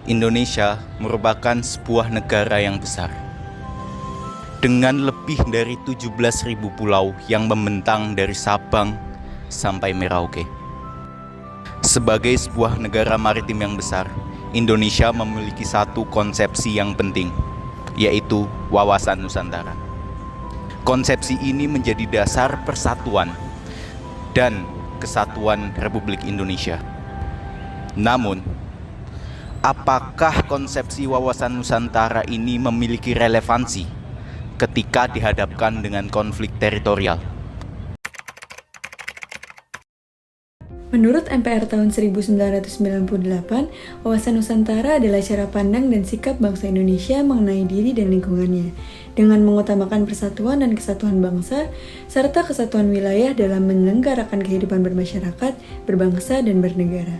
Indonesia merupakan sebuah negara yang besar. Dengan lebih dari 17.000 pulau yang membentang dari Sabang sampai Merauke. Sebagai sebuah negara maritim yang besar, Indonesia memiliki satu konsepsi yang penting, yaitu wawasan Nusantara. Konsepsi ini menjadi dasar persatuan dan kesatuan Republik Indonesia. Namun, apakah konsepsi wawasan Nusantara ini memiliki relevansi ketika dihadapkan dengan konflik teritorial? Menurut MPR tahun 1998, wawasan Nusantara adalah cara pandang dan sikap bangsa Indonesia mengenai diri dan lingkungannya, dengan mengutamakan persatuan dan kesatuan bangsa, serta kesatuan wilayah dalam menyelenggarakan kehidupan bermasyarakat, berbangsa, dan bernegara.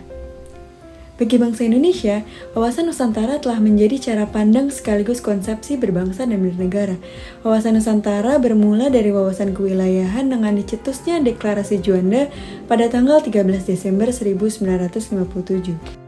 Bagi bangsa Indonesia, wawasan Nusantara telah menjadi cara pandang sekaligus konsepsi berbangsa dan bernegara. Wawasan Nusantara bermula dari wawasan kewilayahan dengan dicetusnya Deklarasi Juanda pada tanggal 13 Desember 1957.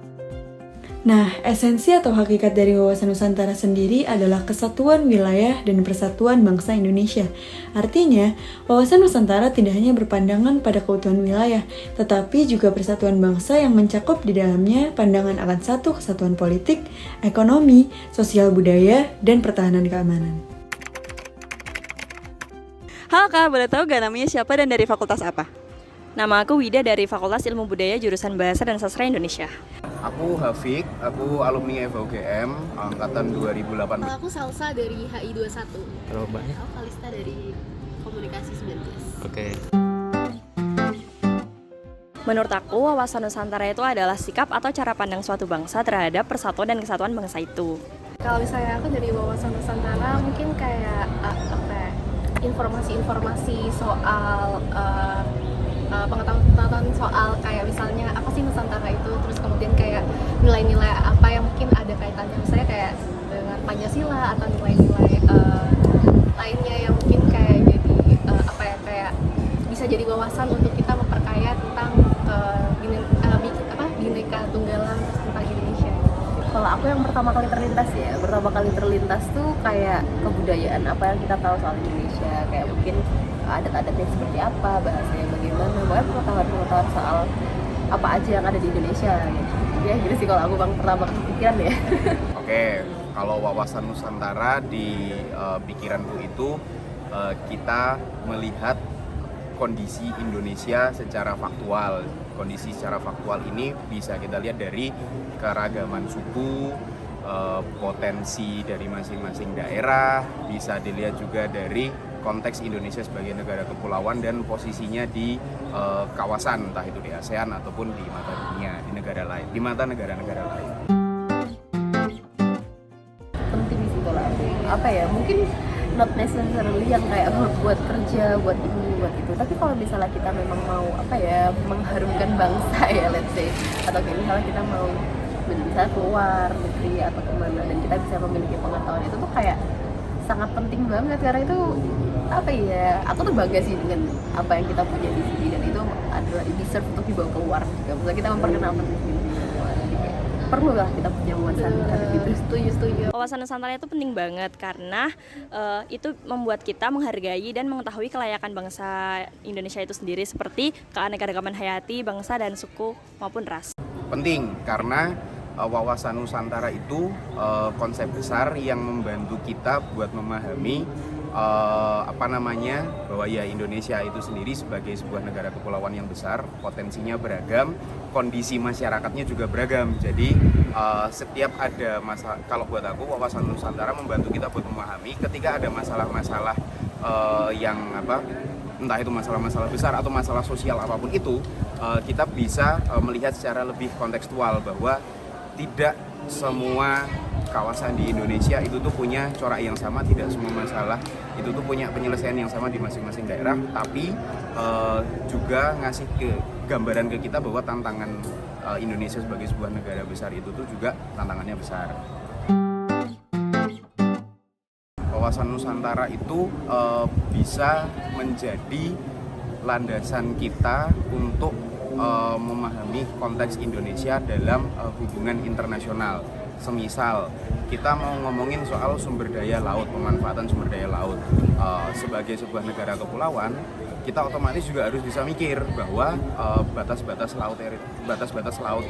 Nah, esensi atau hakikat dari wawasan Nusantara sendiri adalah kesatuan wilayah dan persatuan bangsa Indonesia. Artinya, wawasan Nusantara tidak hanya berpandangan pada keutuhan wilayah, tetapi juga persatuan bangsa yang mencakup di dalamnya pandangan akan satu kesatuan politik, ekonomi, sosial budaya, dan pertahanan keamanan. Halo Kak, boleh tahu gak namanya siapa dan dari fakultas apa? Nama aku Wida dari Fakultas Ilmu Budaya Jurusan Bahasa dan Sastra Indonesia. Aku Hafik, aku alumni FUGM angkatan 2018. Aku Salsa dari HI 21. Terlalu banyak. Aku Kalista dari Komunikasi 19. Oke. Menurut aku, wawasan Nusantara itu adalah sikap atau cara pandang suatu bangsa terhadap persatuan dan kesatuan bangsa itu. Kalau misalnya aku dari wawasan Nusantara mungkin kayak informasi-informasi soal pengetahuan soal kayak misalnya apa sih Nusantara itu, terus kemudian kayak nilai-nilai apa yang mungkin ada kaitannya misalnya kayak dengan Pancasila atau nilai-nilai lainnya yang mungkin kayak jadi kayak bisa jadi wawasan untuk kita memperkaya tentang Bhinneka Tunggal tentang Indonesia. Kalau aku yang pertama kali terlintas tuh kayak kebudayaan apa yang kita tahu soal Indonesia, kayak mungkin adat-adatnya seperti apa, bahasanya bagaimana, pokoknya pengetahuan soal apa aja yang ada di Indonesia gitu. Ya gitu sih kalau aku pertama kepikiran ya. Oke, kalau wawasan Nusantara di pikiranku itu kita melihat kondisi Indonesia secara faktual. Kondisi secara faktual ini bisa kita lihat dari keragaman suku, potensi dari masing-masing daerah, bisa dilihat juga dari konteks Indonesia sebagai negara kepulauan dan posisinya di kawasan, entah itu di ASEAN ataupun di mata dunia, di negara lain, di mata negara-negara lain. Penting sih kalau aku, apa ya, mungkin not necessarily yang kayak buat kerja, buat ini, buat itu. Tapi kalau misalnya kita memang mau mengharumkan bangsa ya, let's say, atau kayak misalnya kita mau bisa keluar negeri atau kemana dan kita bisa memiliki pengetahuan itu tuh kayak sangat penting banget, karena itu aku tuh bangga sih dengan apa yang kita punya di sini dan itu adalah deserve untuk dibawa keluar juga. Misalnya kita memperkenalkan di sini semua, jadi kayak perlu lah kita punya wawasan gitu. Setuju. Wawasan Nusantara itu penting banget karena itu membuat kita menghargai dan mengetahui kelayakan bangsa Indonesia itu sendiri seperti keanekaragaman hayati, bangsa dan suku maupun ras. Penting karena wawasan Nusantara itu konsep besar yang membantu kita buat memahami bahwa ya Indonesia itu sendiri sebagai sebuah negara kepulauan yang besar, potensinya beragam, kondisi masyarakatnya juga beragam. Jadi setiap ada masalah, kalau buat aku wawasan Nusantara membantu kita buat memahami ketika ada masalah-masalah entah itu masalah-masalah besar atau masalah sosial apapun itu, kita bisa melihat secara lebih kontekstual bahwa tidak semua kawasan di Indonesia itu tuh punya corak yang sama, tidak semua masalah itu tuh punya penyelesaian yang sama di masing-masing daerah, tapi juga ngasih gambaran ke kita bahwa tantangan Indonesia sebagai sebuah negara besar itu tuh juga tantangannya besar. Wawasan Nusantara itu bisa menjadi landasan kita untuk memahami konteks Indonesia dalam hubungan internasional. Semisal kita mau ngomongin soal sumber daya laut, pemanfaatan sumber daya laut sebagai sebuah negara kepulauan, kita otomatis juga harus bisa mikir bahwa batas-batas laut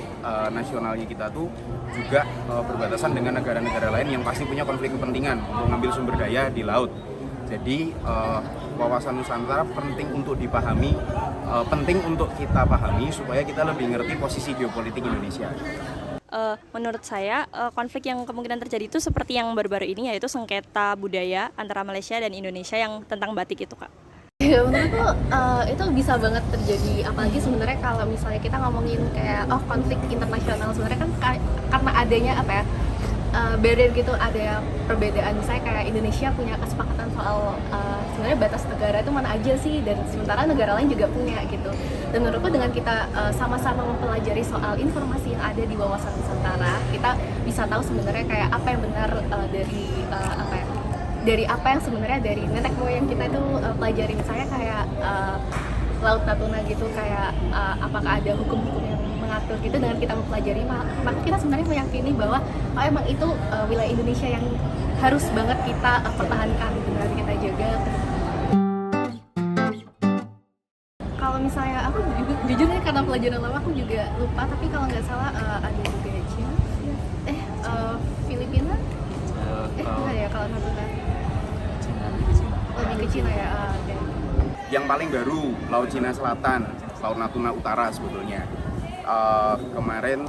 nasionalnya kita tuh juga berbatasan dengan negara-negara lain yang pasti punya konflik kepentingan untuk mengambil sumber daya di laut. Jadi wawasan Nusantara penting untuk dipahami, penting untuk kita pahami supaya kita lebih ngerti posisi geopolitik Indonesia. Menurut saya konflik yang kemungkinan terjadi itu seperti yang baru-baru ini, yaitu sengketa budaya antara Malaysia dan Indonesia yang tentang batik itu, Kak. Ya, menurutku itu bisa banget terjadi, apalagi sebenarnya kalau misalnya kita ngomongin kayak konflik internasional, sebenarnya kan karena adanya barrier gitu, ada perbedaan. Misalnya kayak Indonesia punya kesepakatan soal sebenarnya batas negara itu mana aja sih, dan sementara negara lain juga punya gitu. Dan menurutku dengan kita sama-sama mempelajari soal informasi yang ada di wawasan Nusantara, kita bisa tahu sebenarnya kayak apa yang benar dari apa yang sebenarnya dari nenek moyang kita itu pelajari. Misalnya kayak Laut Natuna gitu, kayak apakah ada hukum-hukum yang mengatur gitu. Dengan kita mempelajari, maka kita sebenarnya meyakini bahwa emang itu wilayah Indonesia yang harus banget kita pertahankan, benar kita jaga. Kalau misalnya aku jujur nih, karena pelajaran lama aku juga lupa, tapi kalau nggak salah ada juga Cina, Filipina, enggak ya kalau Natuna, lebih ke Cina ya. Okay. Yang paling baru Laut Cina Selatan, Laut Natuna Utara sebetulnya. Kemarin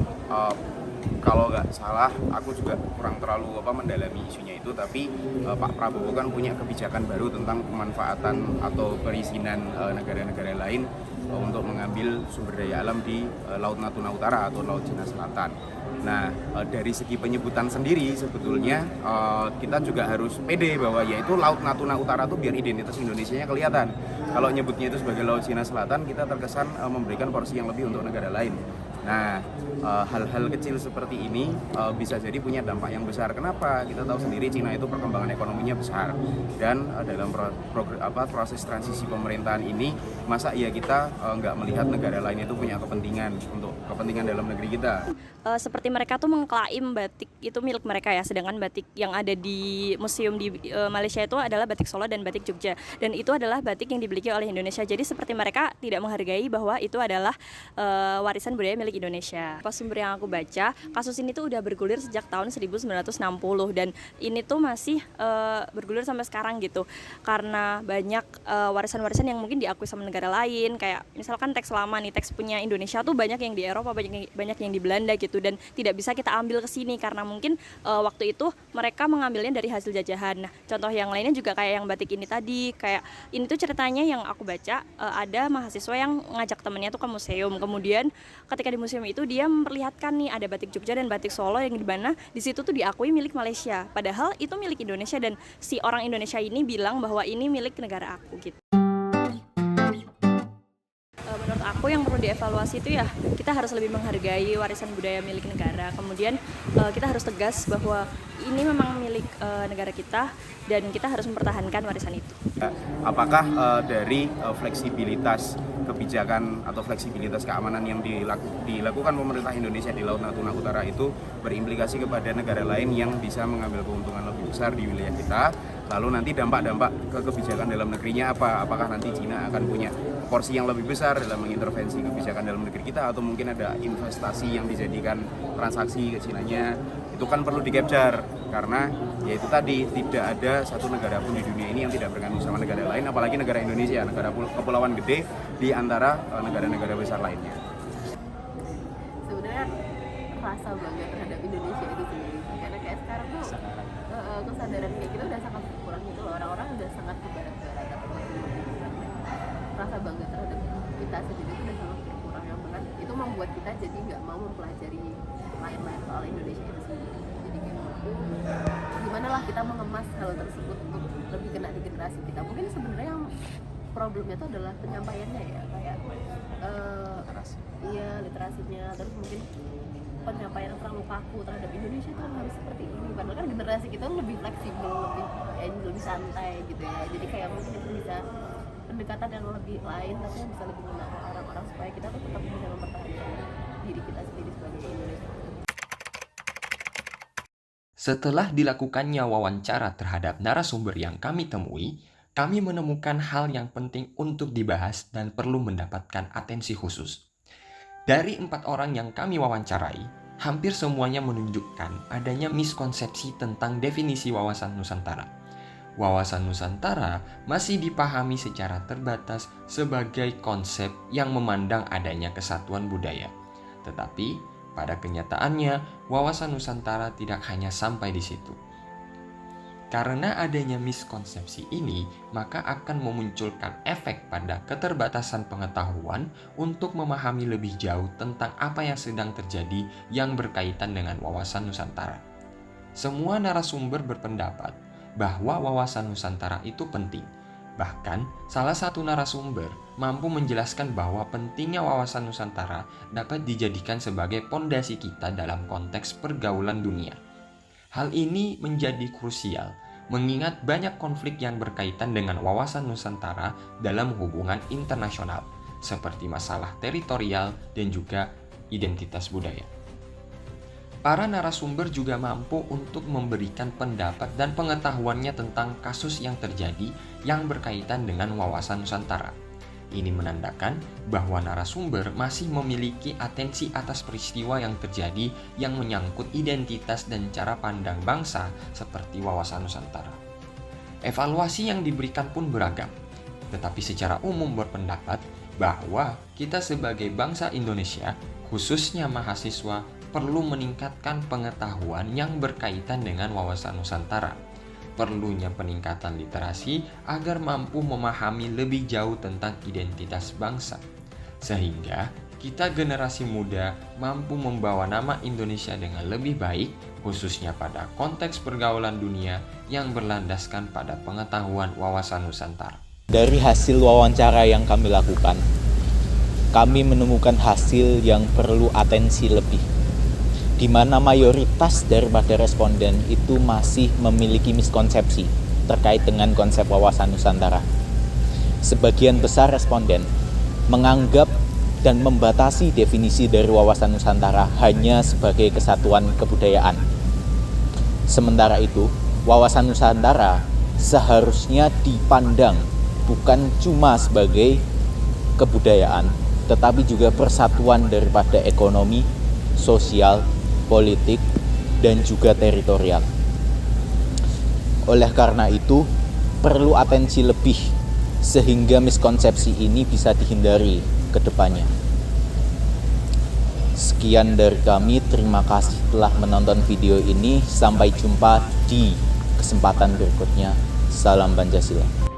kalau nggak salah, aku juga kurang terlalu mendalami isunya itu, tapi Pak Prabowo kan punya kebijakan baru tentang pemanfaatan atau perizinan negara-negara lain untuk mengambil sumber daya alam di Laut Natuna Utara atau Laut Cina Selatan. Nah, dari segi penyebutan sendiri sebetulnya kita juga harus pede bahwa yaitu Laut Natuna Utara itu biar identitas Indonesianya kelihatan. Kalau nyebutnya itu sebagai Laut Cina Selatan, kita terkesan memberikan porsi yang lebih untuk negara lain. Nah, hal-hal kecil seperti ini bisa jadi punya dampak yang besar. Kenapa? Kita tahu sendiri Cina itu perkembangan ekonominya besar, dan dalam proses transisi pemerintahan ini, masa iya kita nggak melihat negara lain itu punya kepentingan untuk kepentingan dalam negeri kita. Seperti mereka tuh mengklaim batik itu milik mereka ya, sedangkan batik yang ada di museum di Malaysia itu adalah batik Solo dan batik Jogja, dan itu adalah batik yang dimiliki oleh Indonesia. Jadi seperti mereka tidak menghargai bahwa itu adalah warisan budaya milik Indonesia. Pas sumber yang aku baca, kasus ini tuh udah bergulir sejak tahun 1960, dan ini tuh masih bergulir sampai sekarang gitu, karena banyak warisan-warisan yang mungkin diakui sama negara lain. Kayak misalkan teks lama nih, teks punya Indonesia tuh banyak yang di Eropa, banyak yang di Belanda gitu, dan tidak bisa kita ambil ke sini karena mungkin waktu itu mereka mengambilnya dari hasil jajahan. Nah, contoh yang lainnya juga kayak yang batik ini tadi, kayak ini tuh ceritanya yang aku baca, ada mahasiswa yang ngajak temennya tuh ke museum, kemudian ketika di museum itu dia memperlihatkan nih ada batik Jogja dan batik Solo yang di mana di situ tuh diakui milik Malaysia, padahal itu milik Indonesia, dan si orang Indonesia ini bilang bahwa ini milik negara aku gitu. Menurut aku yang perlu dievaluasi itu ya, kita harus lebih menghargai warisan budaya milik negara. Kemudian kita harus tegas bahwa ini memang milik negara kita, dan kita harus mempertahankan warisan itu. Apakah dari fleksibilitas kebijakan atau fleksibilitas keamanan yang dilakukan pemerintah Indonesia di Laut Natuna Utara itu berimplikasi kepada negara lain yang bisa mengambil keuntungan lebih besar di wilayah kita? Lalu nanti dampak-dampak ke kebijakan dalam negerinya apa? Apakah nanti Cina akan punya porsi yang lebih besar dalam mengintervensi kebijakan dalam negeri kita, atau mungkin ada investasi yang dijadikan transaksi ke Cinanya? Itu kan perlu di-capture, karena yaitu tadi tidak ada satu negara pun di dunia ini yang tidak bergantung sama negara lain, apalagi negara Indonesia, negara kepulauan gede di antara negara-negara besar lainnya. Sebenarnya rasa bangga terhadap Indonesia itu sendiri, karena kayak sekarang tuh kesadaran kayak gitu udah sangat berkurang gitu loh, orang-orang udah sangat ke barat-barat atau rasa bangga terhadap kita sendiri itu udah sangat berkurang, yang bahkan itu membuat kita jadi nggak mau mempelajari lain-lain soal Indonesia itu sendiri. Jadi gimana lah kita mengemas hal tersebut untuk lebih kena di generasi kita. Mungkin sebenarnya yang problemnya itu adalah penyampaiannya ya, kayak iya literasinya, terus mungkin penyampaian yang terlalu kaku terhadap Indonesia itu kan harus seperti ini, padahal kan generasi kita lebih fleksibel, lebih santai gitu ya. Jadi kayak mungkin itu bisa pendekatan yang lebih lain, tapi yang bisa lebih mengena orang-orang supaya kita tuh tetap bisa mempertahankan diri kita sendiri sebagai Indonesia. Setelah dilakukannya wawancara terhadap narasumber yang kami temui, kami menemukan hal yang penting untuk dibahas dan perlu mendapatkan atensi khusus. Dari 4 orang yang kami wawancarai, hampir semuanya menunjukkan adanya miskonsepsi tentang definisi wawasan Nusantara. Wawasan Nusantara masih dipahami secara terbatas sebagai konsep yang memandang adanya kesatuan budaya. Tetapi, pada kenyataannya, wawasan Nusantara tidak hanya sampai di situ. Karena adanya miskonsepsi ini, maka akan memunculkan efek pada keterbatasan pengetahuan untuk memahami lebih jauh tentang apa yang sedang terjadi yang berkaitan dengan wawasan Nusantara. Semua narasumber berpendapat bahwa wawasan Nusantara itu penting. Bahkan, salah satu narasumber mampu menjelaskan bahwa pentingnya wawasan Nusantara dapat dijadikan sebagai pondasi kita dalam konteks pergaulan dunia. Hal ini menjadi krusial, mengingat banyak konflik yang berkaitan dengan wawasan Nusantara dalam hubungan internasional, seperti masalah teritorial dan juga identitas budaya. Para narasumber juga mampu untuk memberikan pendapat dan pengetahuannya tentang kasus yang terjadi yang berkaitan dengan wawasan Nusantara. Ini menandakan bahwa narasumber masih memiliki atensi atas peristiwa yang terjadi yang menyangkut identitas dan cara pandang bangsa seperti wawasan Nusantara. Evaluasi yang diberikan pun beragam, tetapi secara umum berpendapat bahwa kita sebagai bangsa Indonesia, khususnya mahasiswa, perlu meningkatkan pengetahuan yang berkaitan dengan wawasan Nusantara. Perlunya peningkatan literasi agar mampu memahami lebih jauh tentang identitas bangsa. Sehingga kita generasi muda mampu membawa nama Indonesia dengan lebih baik, khususnya pada konteks pergaulan dunia yang berlandaskan pada pengetahuan wawasan Nusantara. Dari hasil wawancara yang kami lakukan, kami menemukan hasil yang perlu atensi lebih, di mana mayoritas daripada responden itu masih memiliki miskonsepsi terkait dengan konsep wawasan Nusantara. Sebagian besar responden menganggap dan membatasi definisi dari wawasan Nusantara hanya sebagai kesatuan kebudayaan. Sementara itu, wawasan Nusantara seharusnya dipandang bukan cuma sebagai kebudayaan, tetapi juga persatuan daripada ekonomi, sosial, politik, dan juga teritorial. Oleh karena itu, perlu atensi lebih sehingga miskonsepsi ini bisa dihindari ke depannya. Sekian dari kami, terima kasih telah menonton video ini. Sampai jumpa di kesempatan berikutnya. Salam Pancasila.